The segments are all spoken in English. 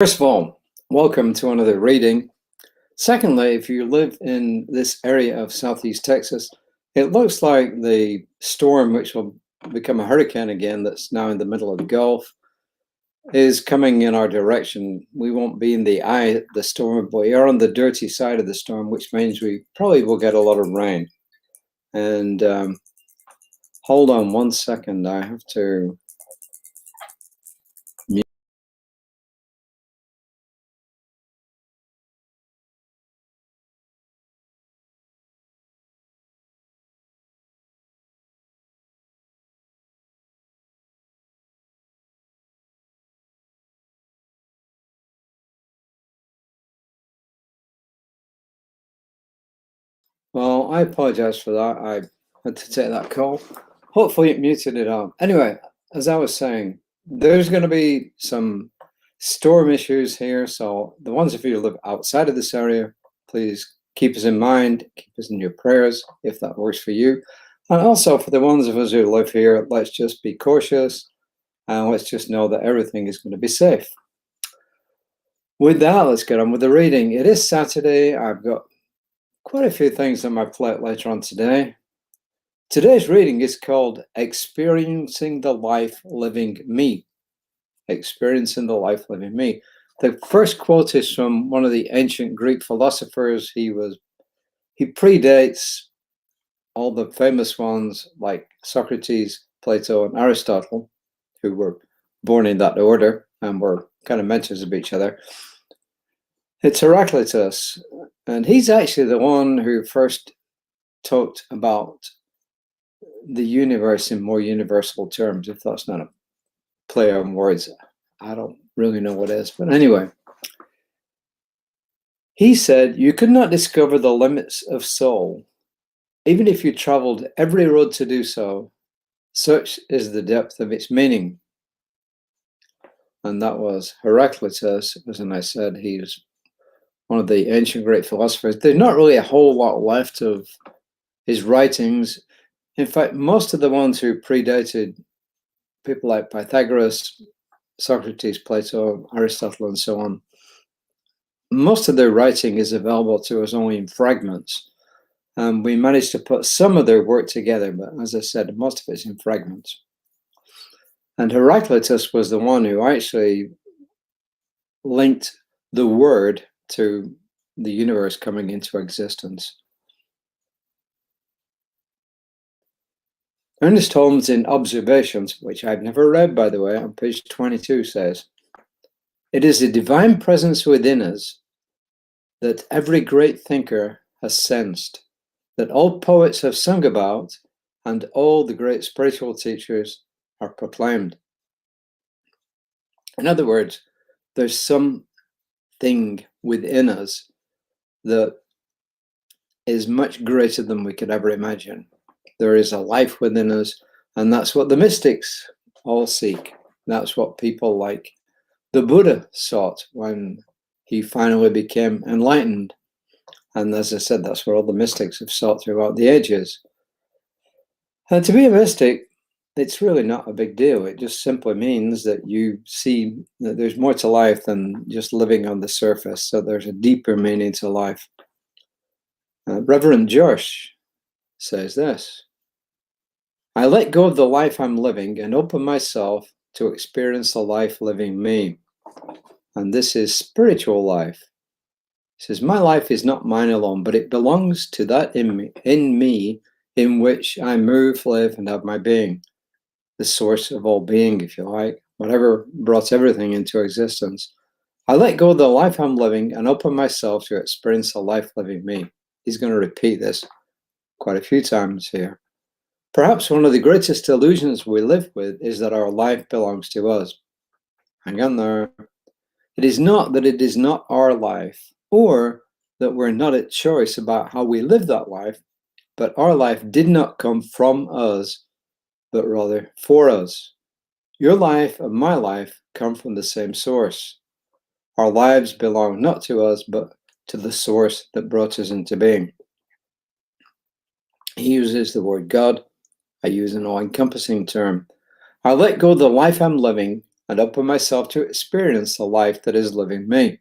First of all, welcome to another reading. Secondly, if you live in this area of Southeast Texas, it looks like the storm, which will become a hurricane again, that's now in the middle of the Gulf, is coming in our direction. We won't be in the eye of the storm, but we are on the dirty side of the storm, which means we probably will get a lot of rain. And hold on one second, I have to mute. Well, I apologize for that. I had to take that call. Hopefully it muted it out. Anyway, as I was saying, there's going to be some storm issues here. So the ones of you who live outside of this area, please keep us in mind, keep us in your prayers if that works for you. And also for the ones of us who live here, let's just be cautious and let's just know that everything is going to be safe. With that, let's get on with the reading. It is Saturday. I've got quite a few things on my plate later on today. Today's reading is called Experiencing the Life Living Me. Experiencing the Life Living Me. The first quote is from one of the ancient Greek philosophers. He predates all the famous ones like Socrates, Plato, and Aristotle, who were born in that order and were kind of mentors of each other. It's Heraclitus, and he's actually the one who first talked about the universe in more universal terms. If that's not a play on words, I don't really know what is. But anyway, he said, you could not discover the limits of soul, even if you traveled every road to do so. Such is the depth of its meaning. And that was Heraclitus. As I said, he's one of the ancient great philosophers. There's not really a whole lot left of his writings. In fact, most of the ones who predated people like Pythagoras, Socrates, Plato, Aristotle, and so on, most of their writing is available to us only in fragments. We managed to put some of their work together, but as I said, most of it's in fragments. And Heraclitus was the one who actually linked the word to the universe coming into existence. Ernest Holmes in Observations, which I've never read, by the way, on page 22 says, it is the divine presence within us that every great thinker has sensed, that all poets have sung about, and all the great spiritual teachers are proclaimed. In other words, there's something within us that is much greater than we could ever imagine. There is a life within us, and that's what the mystics all seek. That's what people like the Buddha sought when he finally became enlightened. And as I said, that's what all the mystics have sought throughout the ages. And to be a mystic, it's really not a big deal. It just simply means that you see that there's more to life than just living on the surface. So there's a deeper meaning to life. Reverend Josh says this, I let go of the life I'm living and open myself to experience the life living me. And this is spiritual life. He says, my life is not mine alone, but it belongs to that in me in which I move, live, and have my being. The source of all being, if you like, whatever brought everything into existence. I let go of the life I'm living and open myself to experience the life living me. He's going to repeat this quite a few times here. Perhaps one of the greatest illusions we live with is that our life belongs to us. Hang on there. It is not that it is not our life, or that we're not at choice about how we live that life, but our life did not come from us, but rather for us. Your life and my life come from the same source. Our lives belong not to us, but to the source that brought us into being. He uses the word God. I use an all-encompassing term. I let go of the life I'm living and open myself to experience the life that is living me.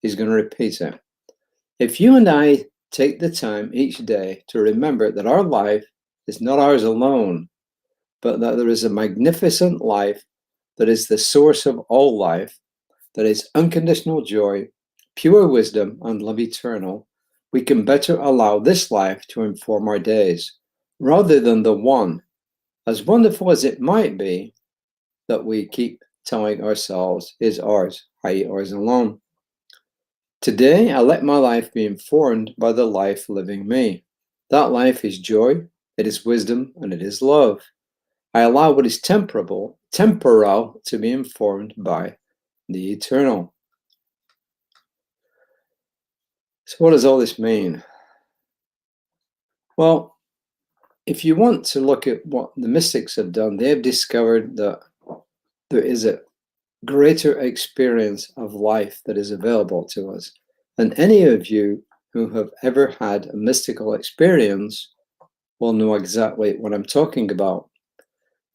He's going to repeat it. If you and I take the time each day to remember that our life is not ours alone, but that there is a magnificent life that is the source of all life, that is unconditional joy, pure wisdom, and love eternal, we can better allow this life to inform our days, rather than the one, as wonderful as it might be, that we keep telling ourselves is ours, i.e. ours alone. Today, I let my life be informed by the life living me. That life is joy, it is wisdom, and it is love. I allow what is temporal to be informed by the eternal. So what does all this mean? Well, if you want to look at what the mystics have done, they've discovered that there is a greater experience of life that is available to us. And any of you who have ever had a mystical experience will know exactly what I'm talking about.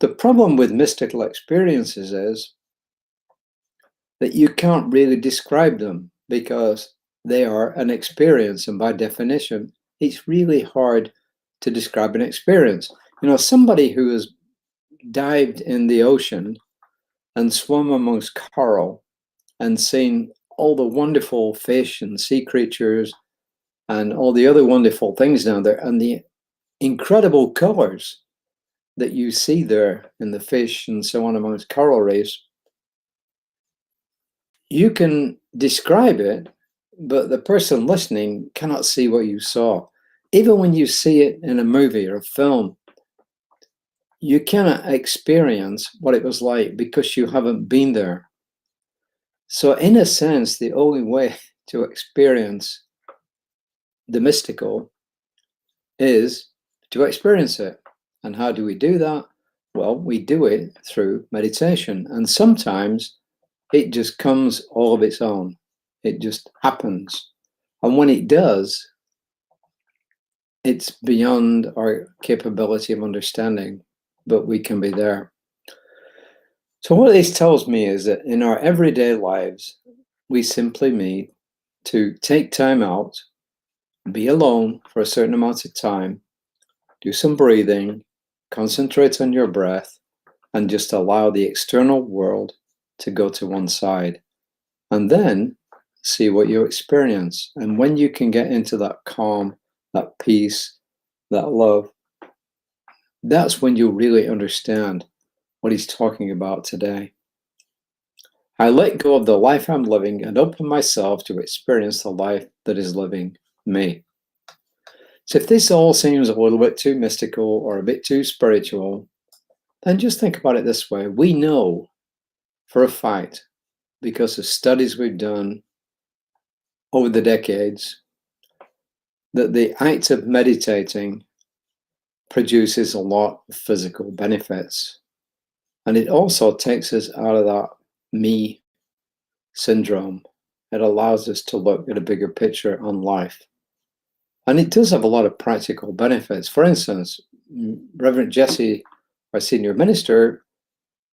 The problem with mystical experiences is that you can't really describe them because they are an experience, and by definition, it's really hard to describe an experience. You know, somebody who has dived in the ocean and swum amongst coral and seen all the wonderful fish and sea creatures and all the other wonderful things down there, and the incredible colors that you see there in the fish and so on amongst coral reefs, you can describe it, but the person listening cannot see what you saw. Even when you see it in a movie or a film, you cannot experience what it was like because you haven't been there. So in a sense, the only way to experience the mystical is to experience it. And how do we do that? Well, we do it through meditation. And sometimes it just comes all of its own. It just happens. And when it does, it's beyond our capability of understanding, but we can be there. So what this tells me is that in our everyday lives, we simply need to take time out, be alone for a certain amount of time, do some breathing, concentrate on your breath, and just allow the external world to go to one side. And then see what you experience. And when you can get into that calm, that peace, that love, that's when you really understand what he's talking about today. I let go of the life I'm living and open myself to experience the life that is living me. So if this all seems a little bit too mystical or a bit too spiritual, then just think about it this way. We know for a fact, because of studies we've done over the decades, that the act of meditating produces a lot of physical benefits. And it also takes us out of that me syndrome. It allows us to look at a bigger picture on life. And it does have a lot of practical benefits. For instance, Reverend Jesse, our senior minister,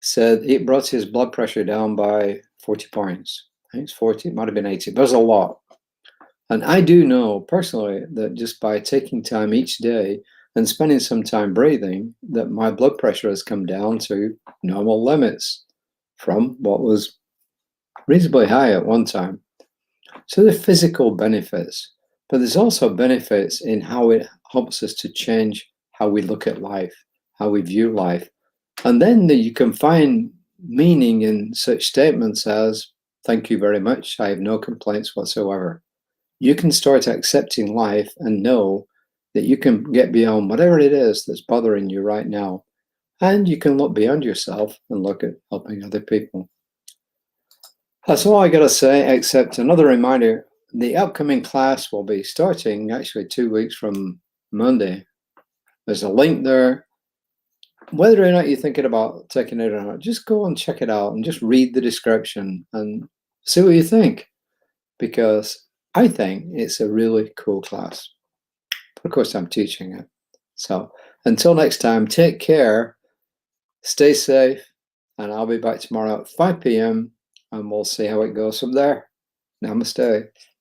said it brought his blood pressure down by 40 points. I think it's 40, it might have been 80, but it was a lot. And I do know personally that just by taking time each day and spending some time breathing, that my blood pressure has come down to normal limits from what was reasonably high at one time. So the physical benefits, but there's also benefits in how it helps us to change how we look at life, how we view life. And then you can find meaning in such statements as, thank you very much, I have no complaints whatsoever. You can start accepting life and know that you can get beyond whatever it is that's bothering you right now. And you can look beyond yourself and look at helping other people. That's all I got to say, except another reminder, the upcoming class will be starting actually 2 weeks from Monday. There's a link there. Whether or not you're thinking about taking it or not, just go and check it out and just read the description and see what you think, because I think it's a really cool class. But of course, I'm teaching it. So until next time, take care, stay safe, And I'll be back tomorrow at 5 p.m. and we'll see how it goes from there. Namaste.